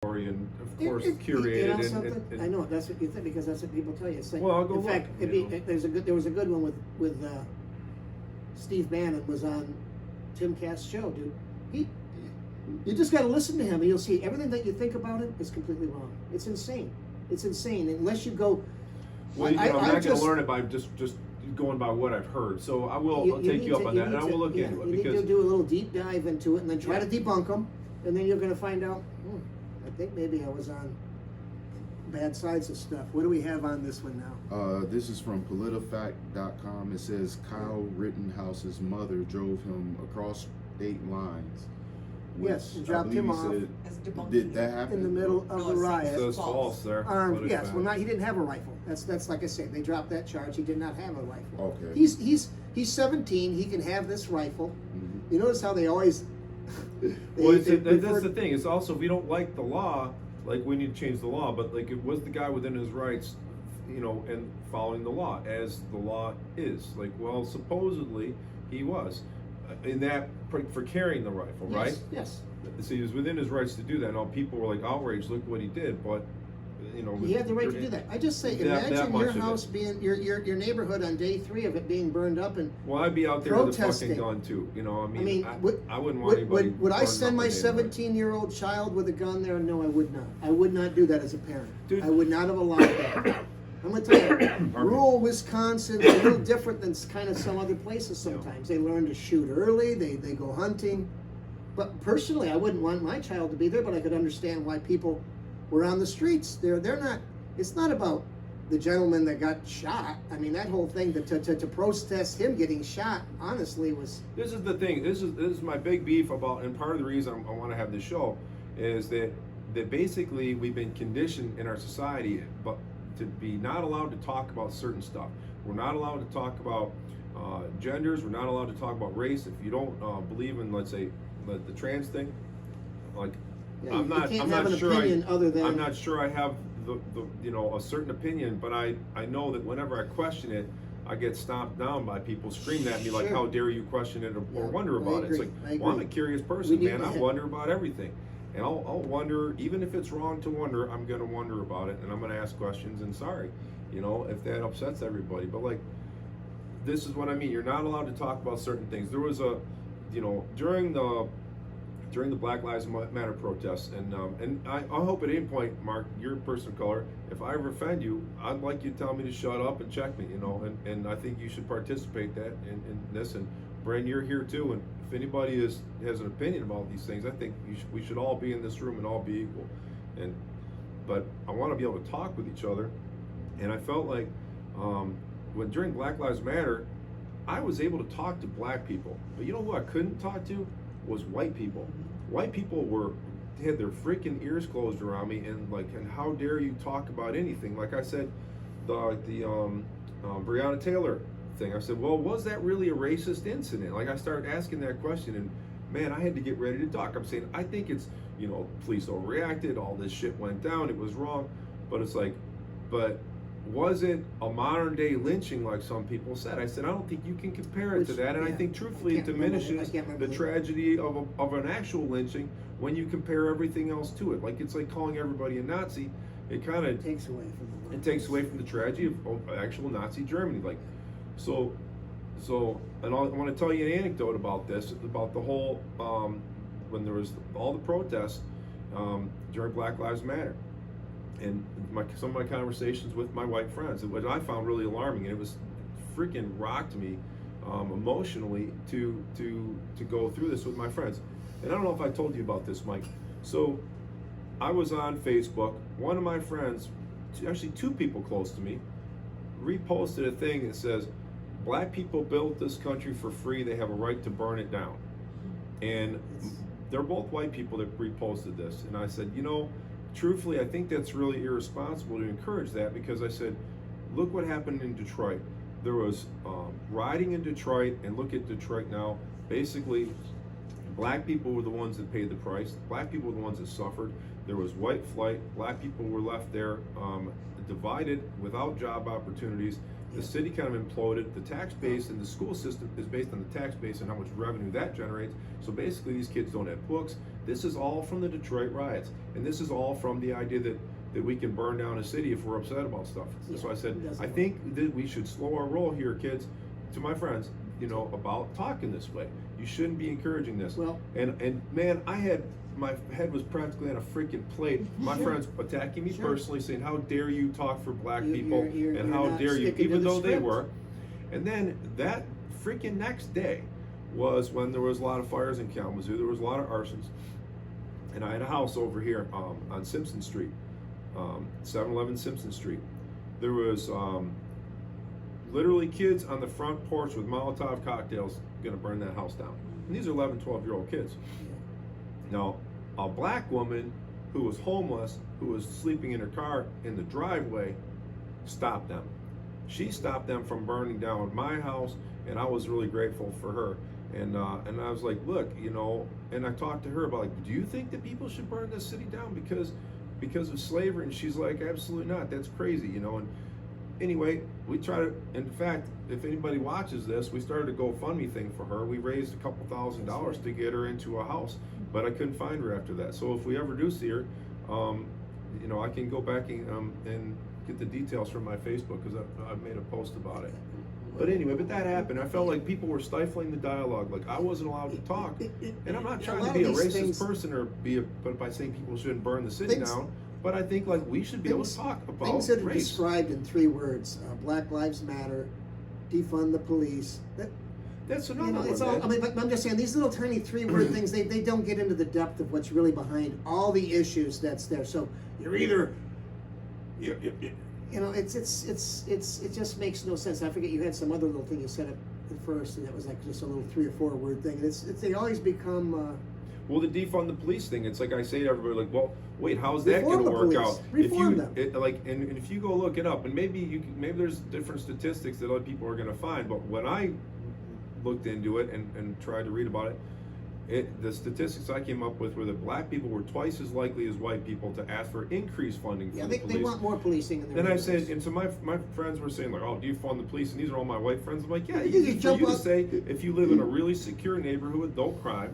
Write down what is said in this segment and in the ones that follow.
and of course You curated. know something? I know that's what you think because that's what people tell you. It's like, Well, I'll go in look, fact, there was a good one with Steve Bannon was on Tim Cast's show, dude. You just got to listen to him, and you'll see everything that you think about him is completely wrong. It's insane. It's insane unless you go. Well, I'm not going to learn it by just going by what I've heard. So I will I'll take you up on that, and I will look into it. You need to do a little deep dive into it, and then try to debunk them, and then you're going to find out. I think maybe I was on bad sides of stuff. What do we have on this one now? This is from PolitiFact.com. It says Kyle Rittenhouse's mother drove him across state lines. Yes, and dropped him off. Did that happen? In the middle of a riot. So it's false there. Yes, well, he didn't have a rifle. That's like I said, they dropped that charge. He did not have a rifle. Okay. He's 17. He can have this rifle. Mm-hmm. You notice how they always. That's the thing. It's also, if we don't like the law, like we need to change the law. But like, it was the guy within his rights, and following the law as the law is. Like, well, supposedly he was in that for carrying the rifle, right? Yes. So he was within his rights to do that. Now people were like outraged. Look what he did, but he had the right to do that. I just say, imagine your house being your neighborhood on day 3 of it being burned up and well, I'd be out there with a fucking gun too. I wouldn't want anybody. Would I send my 17-year-old child with a gun there? No, I would not. I would not do that as a parent. Dude. I would not have allowed that. I'm gonna tell you, rural Wisconsin is a little different than kind of some other places. Sometimes they learn to shoot early. They go hunting. But personally, I wouldn't want my child to be there. But I could understand why people were on the streets. They're not. It's not about the gentleman that got shot. I mean, that whole thing to protest him getting shot, honestly, was. This is the thing. This is my big beef about, and part of the reason I want to have this show is that basically we've been conditioned in our society, but to be not allowed to talk about certain stuff. We're not allowed to talk about genders. We're not allowed to talk about race. If you don't believe in, let's say, the trans thing, like. Yeah, I'm not sure I have the a certain opinion, but I know that whenever I question it, I get stomped down by people screaming at me like, how dare you question it or wonder about it. It's like, well, I'm a curious person, man. I wonder about everything. And I'll wonder, even if it's wrong to wonder, I'm going to wonder about it, and I'm going to ask questions, and sorry, if that upsets everybody. But like, this is what I mean. You're not allowed to talk about certain things. There was during the Black Lives Matter protests, and I hope at any point, Mark, you're a person of color, if I ever offend you, I'd like you to tell me to shut up and check me, and I think you should participate in this, and Brent, you're here too, and if anybody has an opinion about these things, I think we should all be in this room and all be equal, but I want to be able to talk with each other, and I felt like when during Black Lives Matter, I was able to talk to black people, but you know who I couldn't talk to? Was white people. White people had their freaking ears closed around me, and how dare you talk about anything? Like I said, the Breonna Taylor thing. I said, well, was that really a racist incident? Like I started asking that question, and man, I had to get ready to talk. I'm saying I think it's police overreacted. All this shit went down. It was wrong, but it's like, but was it a modern day lynching like some people said? I said, I don't think you can compare it to that, and I think truthfully it diminishes the tragedy of an actual lynching when you compare everything else to it. Like it's like calling everybody a Nazi. It kind of takes away from the tragedy of actual Nazi Germany. Like so and I want to tell you an anecdote about this, about the whole when there was all the protests during Black Lives Matter. And some of my conversations with my white friends, what I found really alarming, and it was freaking rocked me emotionally to go through this with my friends. And I don't know if I told you about this, Mike. So I was on Facebook. One of my friends, actually 2 people close to me, reposted a thing that says, black people built this country for free. They have a right to burn it down. And they're both white people that reposted this. And I said, truthfully, I think that's really irresponsible to encourage that, because I said, look what happened in Detroit. There was rioting in Detroit, and look at Detroit now. Basically, black people were the ones that paid the price. Black people were the ones that suffered. There was white flight. Black people were left there divided, without job opportunities. The city kind of imploded. The tax base and the school system is based on the tax base and how much revenue that generates. So basically, these kids don't have books. This is all from the Detroit riots, and this is all from the idea that we can burn down a city if we're upset about stuff. So I said, I think that we should slow our roll here, kids, to my friends, you know, about talking this way. You shouldn't be encouraging this. Well, and man, my head was practically on a freaking plate. My friends attacking me personally, saying, how dare you talk for black people, and how dare you, even though they were. And then that freaking next day was when there was a lot of fires in Kalamazoo, there was a lot of arsons. And I had a house over here on Simpson Street, 711 Simpson Street. There was literally kids on the front porch with Molotov cocktails gonna burn that house down. And these are 11, 12-year-old kids. Now, a black woman who was homeless, who was sleeping in her car in the driveway, stopped them. She stopped them from burning down my house, and I was really grateful for her. And I was like, look, you know, and I talked to her about, like, do you think that people should burn this city down because of slavery? And she's like, absolutely not. That's crazy, you know. And anyway, we try to, in fact, if anybody watches this, we started a GoFundMe thing for her. We raised a couple $1,000s to get her into a house, but I couldn't find her after that. So if we ever do see her, you know, I can go back and get the details from my Facebook, because I made a post about it. But anyway, but that happened. I felt like people were stifling the dialogue. Like I wasn't allowed to talk. And I'm not trying to be a racist person or but by saying people shouldn't burn the city down. But I think like we should be able to talk about things that are race. described in 3 words: Black Lives Matter, defund the police. That's another You know, one. it's all. I mean, but I'm just saying these little tiny 3-word things. They don't get into the depth of what's really behind all the issues that's there. So you're either. You know, it just makes no sense. I forget, you had some other little thing you said at first, and that was like just a little 3 or 4 word thing. They always become. Well, the defund the police thing, it's like I say to everybody, like, well, wait, how's that Reform going to the work police. out? Reform if you them. and if you go look it up, and maybe there's different statistics that other people are going to find, but when I looked into it and tried to read about it, the statistics I came up with were that black people were twice as likely as white people to ask for increased funding for the police. They want more policing in their Then I said, neighborhoods. and so my friends were saying, like, oh, do you fund the police? And these are all my white friends. I'm like, yeah, Because easy you for jump you to up- say, if you live in a really secure neighborhood with no crime,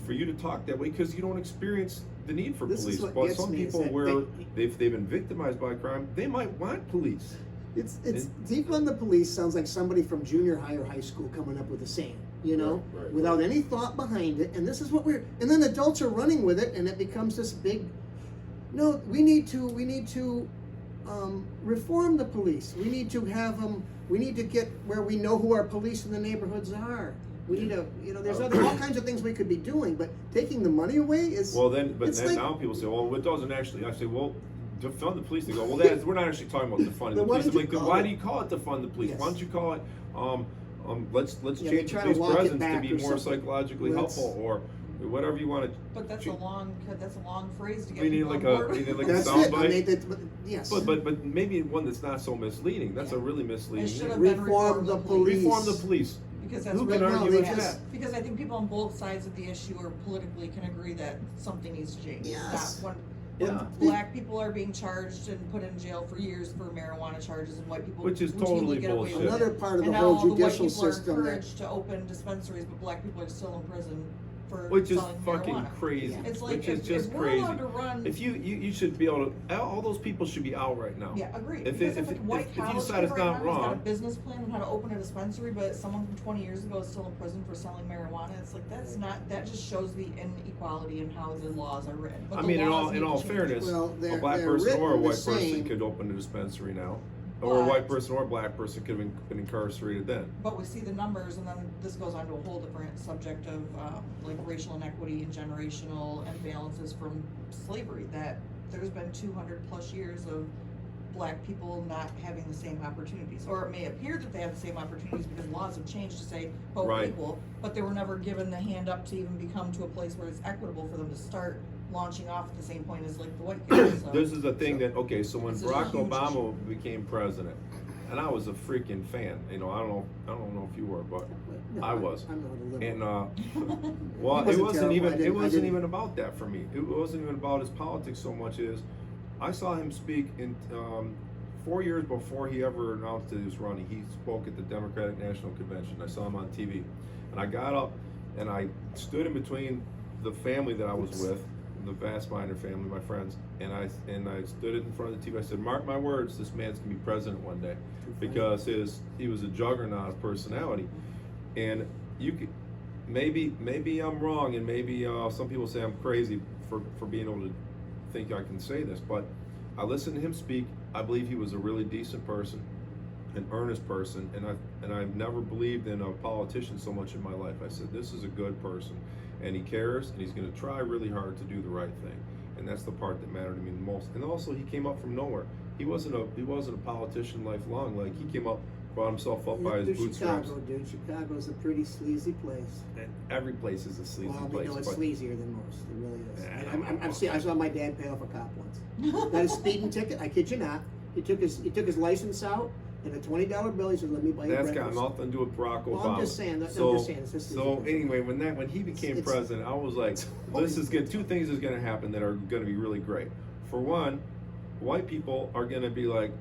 for you to talk that way, because you don't experience the need for This is police. what But gets some me, is people that where they've been victimized by crime, they might want police. It's defund the police sounds like somebody from junior high or high school coming up with a saying, you know, Right. without any thought behind it. And this is what and then adults are running with it, and it becomes this big. No, we need to reform the police. We need to have them. We need to get where we know who our police in the neighborhoods are. We need to, you know, there's all kinds of things we could be doing, but taking the money away is. Well, then it's like- now people say, well, it doesn't actually. I say, well, defund the police. They go, well, we're not actually talking about defunding the Then why police. did I'm you like, then call why it- do you call it defund the police? Yes. Why don't you call it, let's Yeah, they change the try to police walk it presence to back be or more something. psychologically Let's- helpful, or whatever you want to. But that's a long phrase to get We need people like on a board. we need like a That's it. sound I bite. mean, yes. But maybe one that's not so misleading. That's a really misleading It should thing. have been Reform the police. Reform the police. Because that's Who what can no, argue they with just- that? Because I think people on both sides of the issue or politically can agree that something needs to change. Yes. When Yeah. black people are being charged and put in jail for years for marijuana charges, and white people Which is routinely totally get away bullshit. with it. Another part of the And now whole all the white judicial people are system that. encouraged to open dispensaries, but black people are still in prison for Which is selling fucking marijuana. crazy. It's like Which is if just we're crazy. allowed to run. If you should be able to. All those people should be out right now. Yeah, agreed. If Because it- if a if- white if you college decide kid it's right not now has got a wrong- business plan on how to open a dispensary, but someone from 20 years ago is still in prison for selling marijuana, it's like that just shows the inequality in how the laws are written. But I the mean, in laws need all to change. fairness, Well, a they're black person or a written the white person same. could open a dispensary now, or a But- white person or a black person could have been incarcerated then. But we see the numbers, and then this goes on to a whole different subject of like racial inequity and generational imbalances from slavery, that there's been 200 plus years of black people not having the same opportunities, or it may appear that they have the same opportunities because laws have changed to say both Right. equal, but they were never given the hand up to even become to a place where it's equitable for them to start launching off at the same point as like the white kids. So. This is the thing that when This is a Barack huge Obama became president, and I was a freaking fan. You know, I don't know if you were, but No, I was. I'm not a liberal. And well, He it wasn't wasn't terrible. even I didn't- it I wasn't didn't- even about that for me. It wasn't even about his politics so much as I saw him speak in 4 years before he ever announced that he was running. He spoke at the Democratic National Convention. I saw him on TV, and I got up and I stood in between the family that I was with, the Vast Minor family, my friends, and I stood in front of the TV. I said, "Mark my words, this man's gonna be president one day," because he was a juggernaut of personality, and you could maybe I'm wrong, and maybe some people say I'm crazy for being able to think I can say this, but I listened to him speak. I believe he was a really decent person, an earnest person, and I've never believed in a politician so much in my life. I said, this is a good person, and he cares, and he's going to try really hard to do the right thing, and that's the part that mattered to me the most. And also, he came up from nowhere. He wasn't a politician lifelong. Like, he came up, brought himself up by his bootstraps. Chicago, dude. Chicago's a pretty sleazy place. And every place is a sleazy Well, place. we know it's but sleazier than most. It really is. Yeah, I saw my dad pay off a cop once. Got a speeding ticket. I kid you not. He took his license out and a $20 bill. He said, "Let me buy you That's breakfast." got nothing to do with Barack Obama. Well, I'm just saying. It's just So anyway, when he became It's- president, I was like, this is good. Two things is going to happen that are going to be really great. For one, white people are going to be like,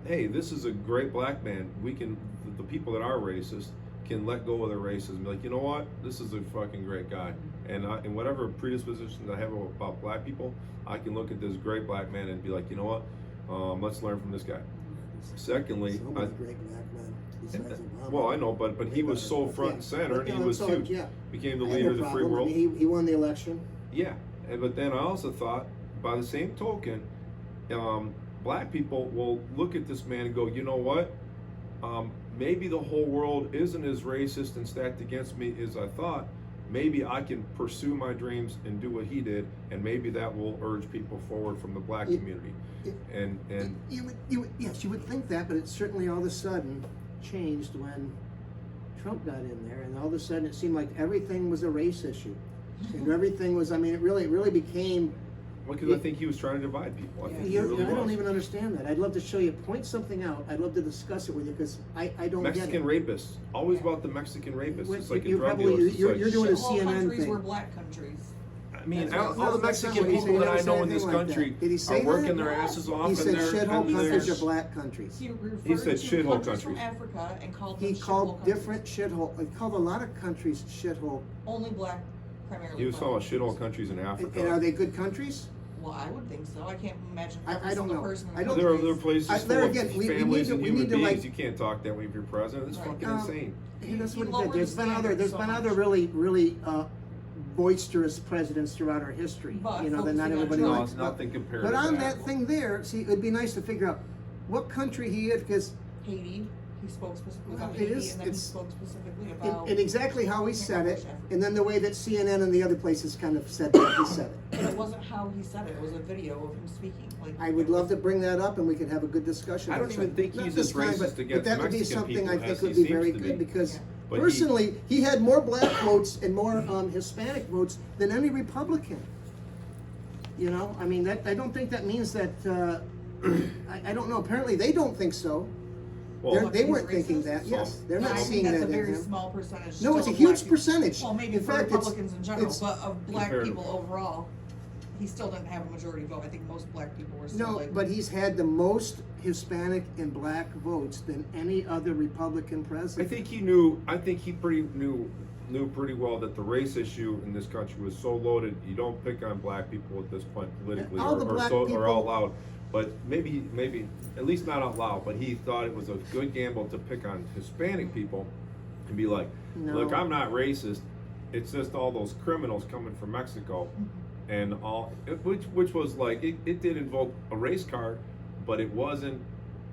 hey, this is a great black man. The people that are racist can let go of their racism and be like, you know what, this is a fucking great guy. And whatever predispositions I have about black people, I can look at this great black man and be like, you know what, let's learn from this guy. Secondly, So many great black men besides Obama. well, I know, but he was so front and center, and he was huge. Yeah. Became the I had leader no of the free problem. world. I mean, he won the election. Yeah, but then I also thought, by the same token, black people will look at this man and go, you know what? Maybe the whole world isn't as racist and stacked against me as I thought. Maybe I can pursue my dreams and do what he did, and maybe that will urge people forward from the black community. Yes, you would think that, but it certainly all of a sudden changed when Trump got in there, and all of a sudden it seemed like everything was a race issue, and everything was. I mean, it really became. Well, because I think he was trying to divide people. I think he I really don't was. even understand that. I'd love to show you, point something out. I'd love to discuss it with you because I don't Mexican get it. rapists, always about the Mexican rapists. What- It's like you a drug probably- dealer. It's you're like- doing a Shithole CNN countries thing. were black countries. I mean, That's all what- the that's Mexican what he people said. that I know in He this said anything like country that. Did he say are working that? their asses off. He said and they're, shithole and they're- countries are black countries. He referred He said to shithole countries from countries. Africa and called them He shithole called countries. different shithole. He called a lot of countries shithole. Only black, primarily. He was talking black about shithole countries. countries in Africa. And are they good countries? Well, I would think so. I can't imagine I every don't single know. person. in I the don't- There are countries. places full there of again, we need families to- and we human need to, beings. like- You can't talk that way if you're president. It's Right. fucking insane. Hey, that's He what he lowered did. There's the been other, standards there's so been much. other really boisterous presidents throughout our history. But You know, that not focusing on everybody Trump. No, likes. it's nothing compared But to on that. that thing there, see, it'd be nice to figure out what country he is, because Haiti, he spoke specifically about Well, it Haiti, is- and then he it's- spoke specifically about. and exactly how he Can't said remember it, which Africa. and then the way that CNN and the other places kind of said that he said it. But it wasn't how he said it. It was a video of him speaking. Like I would love to bring that up and we could have a good discussion. I don't on even something. think Not he's this as kind, racist but against that would be Mexican something people I as think he would be seems very to good be. because Yeah. But personally, he had more black votes and more Hispanic votes than any Republican. You know, I mean, that I don't think that means that. I don't know. Apparently, they don't think so. Well, They He's weren't thinking racist? that. Yes, they're No, not I seeing think that that's a in very him. small percentage. No, it's a still of huge black people. percentage. Well, maybe In for fact, it's- Republicans in general, it's- but of black Comparatively. people overall, he still didn't have a majority vote. I think most black people were still No, like. but he's had the most Hispanic and black votes than any other Republican I president. think he knew. I think he knew pretty well that the race issue in this country was so loaded. You don't pick on black people at this point politically, All the black people- or out loud. But maybe at least not out loud. But he thought it was a good gamble to pick on Hispanic people and be like, No. "Look, I'm not racist. It's just all those criminals coming from Mexico." And which was like it did invoke a race card, but it wasn't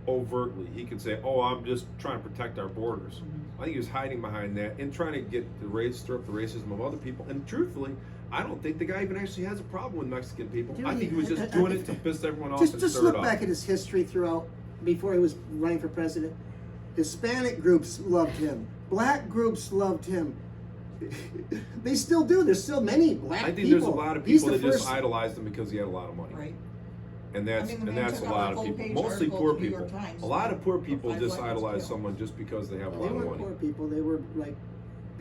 overtly. He could say, "Oh, I'm just trying to protect our borders." I think he was hiding behind that and trying to get stir up the racism of other people. And truthfully, I don't think the guy even actually has a problem with Mexican people. I think he was just doing it to piss everyone off and Just stir look it up. back at his history throughout, before he was running for president. Hispanic groups loved him. Black groups loved him. They still do. There's still many black I think people. there's a lot of He's people the that just first- idolized him because he had a lot of money. Right. And that's I mean, the and man that's a took out lot a of people. full-page Mostly article poor in the New people. York Times A lot of poor for people 5 just seconds idolize ago. someone just because they have a They lot of weren't money. poor people. They were like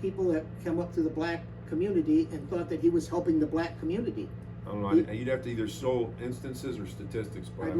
people that come up to the black community and thought that he was helping the black community. I don't know. You'd have to either show instances or statistics, but